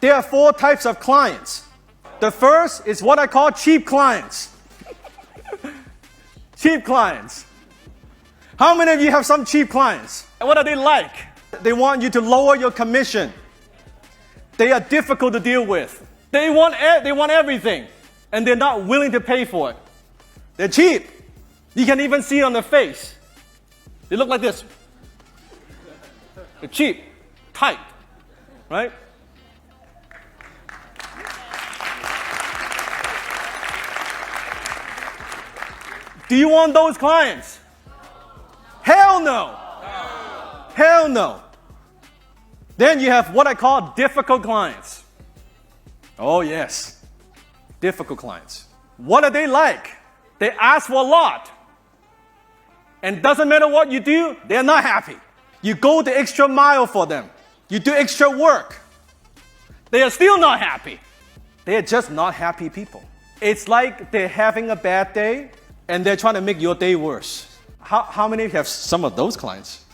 There are 4 types of clients. The first is what I call cheap clients. Cheap clients. How many of you have some cheap clients? And what are they like? They want you to lower your commission. They are difficult to deal with. They want everything, and they're not willing to pay for it. They're cheap. You can even see it on their face. They look like this. They're cheap, tight, right? Do you want those clients? Hell no. Hell no. Then you have what I call difficult clients. Oh yes, difficult clients. What are they like? They ask for a lot. And doesn't matter what you do, they're not happy. You go the extra mile for them. You do extra work. They are still not happy. They are just not happy people. It's like they're having a bad day and they're trying to make your day worse. How many have some of those clients?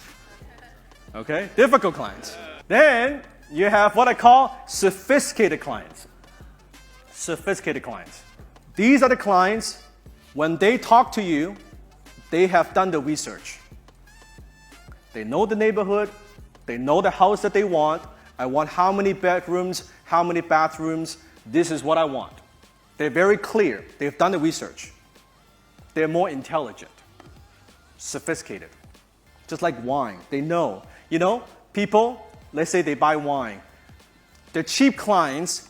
Okay, difficult clients. Then you have what I call sophisticated clients. Sophisticated clients. These are the clients, when they talk to you, they have done the research. They know the neighborhood, they know the house that they want. I want how many bedrooms, how many bathrooms, this is what I want. They're very clear, they've done the research. They're more intelligent, sophisticated. Just like wine, they know. You know, people, let's say they buy wine. The cheap clients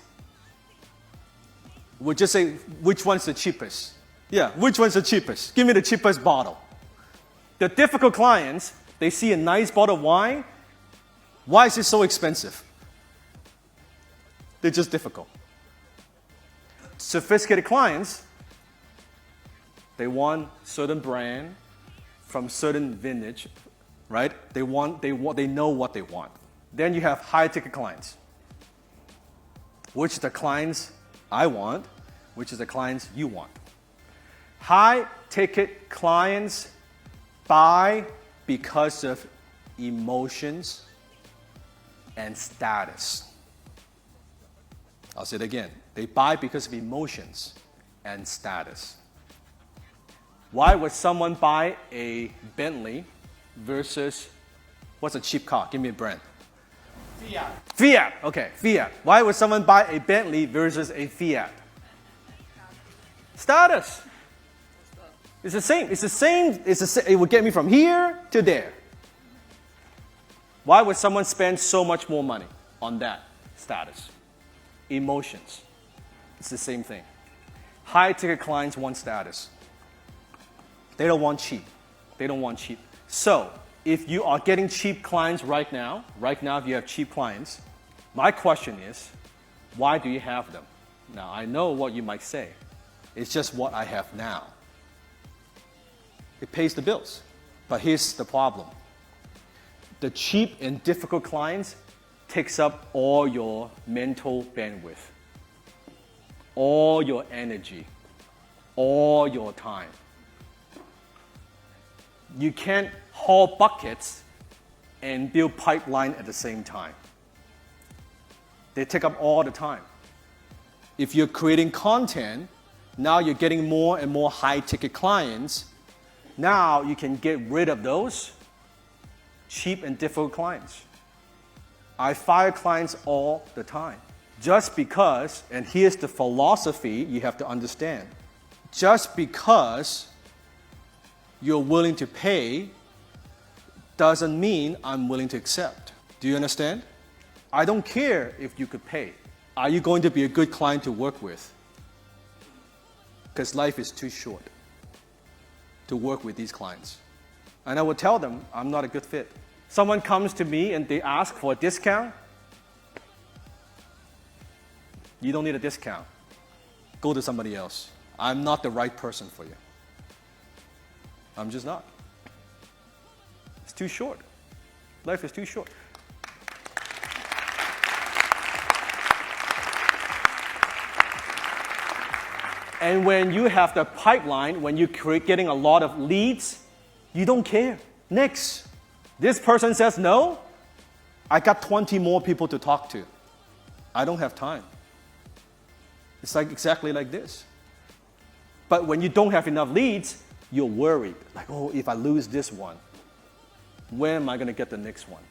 would just say, which one's the cheapest? Yeah, which one's the cheapest? Give me the cheapest bottle. The difficult clients, they see a nice bottle of wine. Why is it so expensive? They're just difficult. Sophisticated clients, they want certain brand from certain vintage, right? They know what they want. Then you have high-ticket clients, which the clients I want, which is the clients you want. High-ticket clients buy because of emotions and status. I'll say it again. They buy because of emotions and status. Why would someone buy a Bentley versus, what's a cheap car? Give me a brand. Fiat. Fiat, okay, Fiat. Why would someone buy a Bentley versus a Fiat? Status. It's the same. It would get me from here to there. Why would someone spend so much more money on that? Status. Emotions. It's the same thing. High-ticket clients want status. They don't want cheap. They don't want cheap. So, if you are getting cheap clients right now if you have cheap clients, my question is, why do you have them? Now, I know what you might say. It's just what I have now. It pays the bills. But here's the problem. The cheap and difficult clients takes up all your mental bandwidth, all your energy, all your time. You can't haul buckets and build pipeline at the same time. They take up all the time. If you're creating content, now you're getting more and more high-ticket clients. Now you can get rid of those cheap and difficult clients. I fire clients all the time. Just because, and here's the philosophy you have to understand, just because you're willing to pay doesn't mean I'm willing to accept. Do you understand? I don't care if you could pay. Are you going to be a good client to work with? Because life is too short to work with these clients. And I will tell them I'm not a good fit. Someone comes to me and they ask for a discount. You don't need a discount. Go to somebody else. I'm not the right person for you. I'm just not. It's too short. Life is too short. And when you have the pipeline, when you're getting a lot of leads, you don't care. Next. This person says no, I got 20 more people to talk to. I don't have time. It's like exactly like this. But when you don't have enough leads, you're worried. Like, oh, if I lose this one, when am I going to get the next one?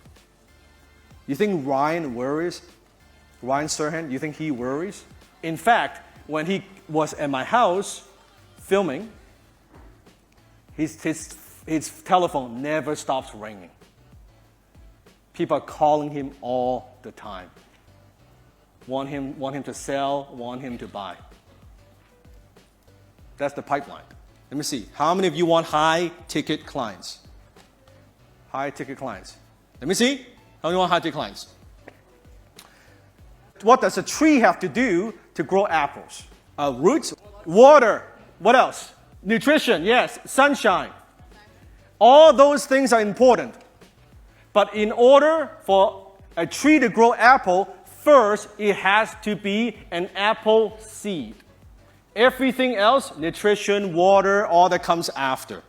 You think Ryan worries? Ryan Serhant, you think he worries? In fact, when he was at my house filming, his telephone never stops ringing. People are calling him all the time. Want him to sell, want him to buy. That's the pipeline. Let me see. How many of you want high-ticket clients? High-ticket clients. Let me see. How many want high-ticket clients? What does a tree have to do to grow apples? Roots, water. What else? Nutrition, yes. Sunshine. All those things are important. But in order for a tree to grow apple, first it has to be an apple seed. Everything else, nutrition, water, all that comes after.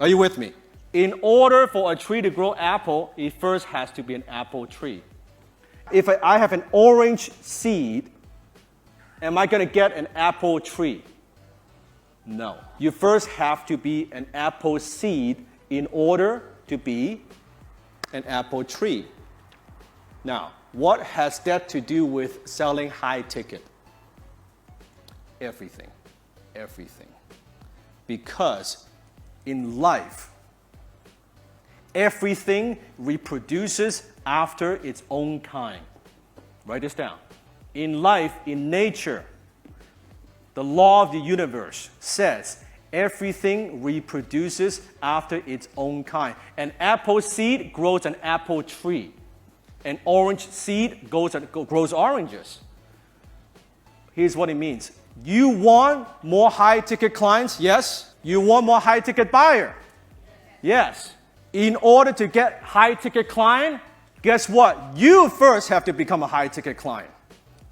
Are you with me? In order for a tree to grow apple, it first has to be an apple tree. If I have an orange seed, am I going to get an apple tree? No. You first have to be an apple seed in order to be an apple tree. Now, what has that to do with selling high ticket? Everything. Everything. Because in life, everything reproduces after its own kind. Write this down. In life, in nature, the law of the universe says everything reproduces after its own kind. An apple seed grows an apple tree. An orange seed grows oranges. Here's what it means. You want more high-ticket clients? Yes. You want more high-ticket buyer? Yes. In order to get high-ticket client, guess what? You first have to become a high-ticket client.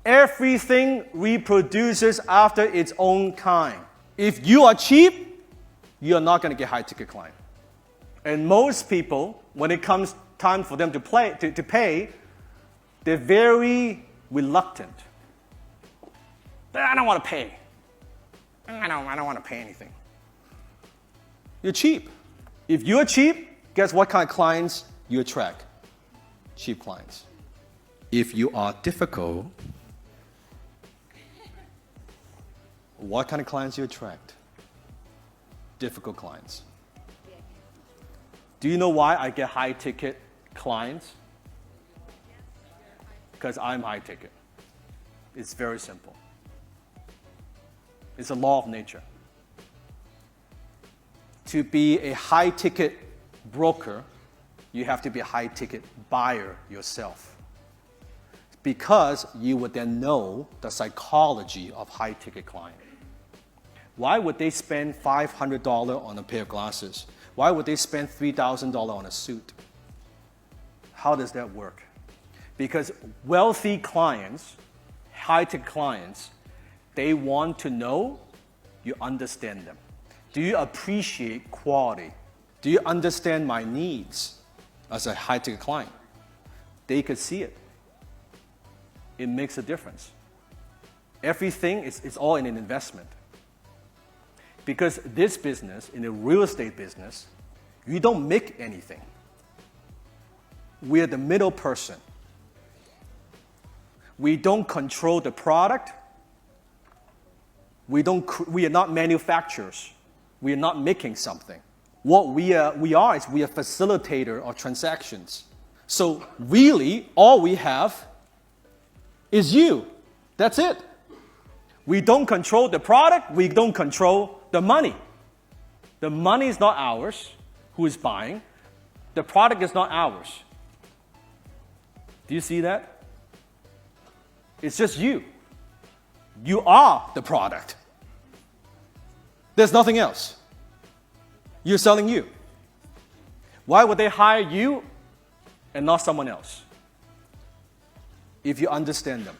Everything reproduces after its own kind. If you are cheap, you are not going to get high-ticket client. And most people, when it comes time for them to pay, they're very reluctant. I don't want to pay. I don't want to pay anything. You're cheap. If you're cheap, guess what kind of clients you attract? Cheap clients. If you are difficult, what kind of clients you attract? Difficult clients. Do you know why I get high-ticket clients? Because I'm high-ticket. It's very simple. It's a law of nature. To be a high-ticket broker, you have to be a high-ticket buyer yourself. Because you would then know the psychology of high-ticket client. Why would they spend $500 on a pair of glasses? Why would they spend $3,000 on a suit? How does that work? Because wealthy clients, high-tech clients, they want to know you understand them. Do you appreciate quality? Do you understand my needs as a high-tech client? They could see it. It makes a difference. Everything is all in an investment. Because this business, in the real estate business, you don't make anything. We're the middle person. We don't control the product. We are not manufacturers. We are not making something. What we are is we are facilitator of transactions. So really, all we have is you. That's it. We don't control the product. We don't control the money. The money is not ours. Who is buying? The product is not ours. Do you see that? It's just you. You are the product. There's nothing else. You're selling you. Why would they hire you and not someone else? If you understand them.